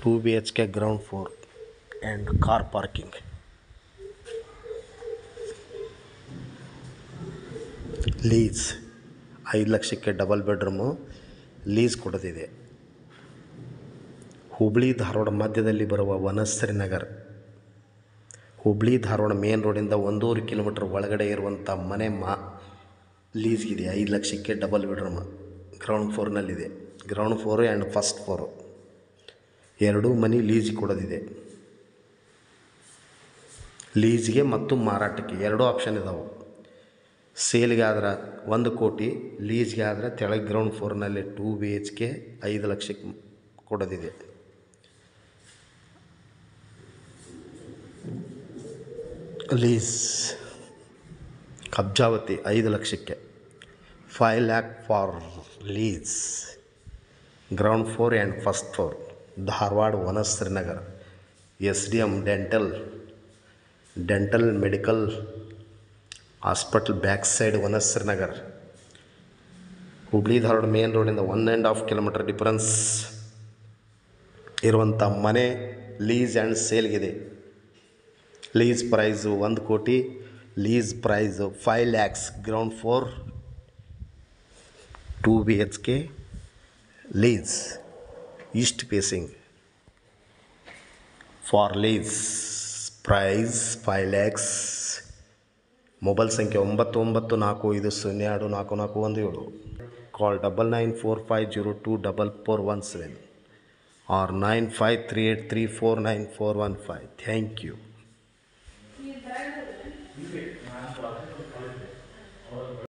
2 BHK ground floor and car parking. Lease 5 ಲಕ್ಷಕ್ಕೆ double bedroom lease ಕೊಡೋದಿದೆ. ಹುಬ್ಬಳ್ಳಿ ಧಾರವಾಡ ಮಧ್ಯದಲ್ಲಿ ಬರುವ ವನಶ್ರೀ ನಗರ್, ಹುಬ್ಬಳ್ಳಿ ಧಾರವಾಡ ಮೇನ್ ರೋಡಿಂದ 1.5 ಕಿಲೋಮೀಟ್ರ್ ಒಳಗಡೆ ಇರುವಂಥ ಮನೆ ಲೀಸ್ಗಿದೆ. 5 ಲಕ್ಷಕ್ಕೆ ಡಬಲ್ ಬೆಡ್ರೂಮ್ ಗ್ರೌಂಡ್ ಫ್ಲೋರ್ನಲ್ಲಿದೆ. Ground floor and first floor ಎರಡೂ ಮನೆ ಲೀಸ್ ಕೊಡೋದಿದೆ. ಲೀಸ್ಗೆ ಮತ್ತು ಮಾರಾಟಕ್ಕೆ ಎರಡೂ ಆಪ್ಷನ್ ಇದಾವೆ. ಸೇಲ್ಗೆ ಆದ್ರೆ 1 ಕೋಟಿ, ಲೀಸ್ಗೆ ಆದರೆ ತೆಳಗೆ ಗ್ರೌಂಡ್ ಫ್ಲೋರ್ನಲ್ಲಿ 2 BHK 5 ಲಕ್ಷಕ್ಕೆ ಕೊಡೋದಿದೆ. ಲೀಸ್ ಕಬ್ಜಾವತಿ 5 ಲಕ್ಷಕ್ಕೆ 5 lakh for lease. Ground floor and first floor, Dharwad Vanashree Nagar, SDM dental medical hospital back side Vanashree Nagar. Hubballi Dharwad main ರೋಡಿಂದ 1.5 ಕಿಲೋಮೀಟರ್ ಡಿಫರೆನ್ಸ್ ಇರುವಂಥ ಮನೆ ಲೀಸ್ ಆ್ಯಂಡ್ ಸೇಲ್ಗಿದೆ. Lease price 1 crore, lease price 5 lakhs. Ground floor 2 BHK lease, east facing. For lease price 5 lakhs. Mobile ಸಂಖ್ಯೆ 9945024417. ಕಾಲ್ 9945024417 or 9538349415. Thank you.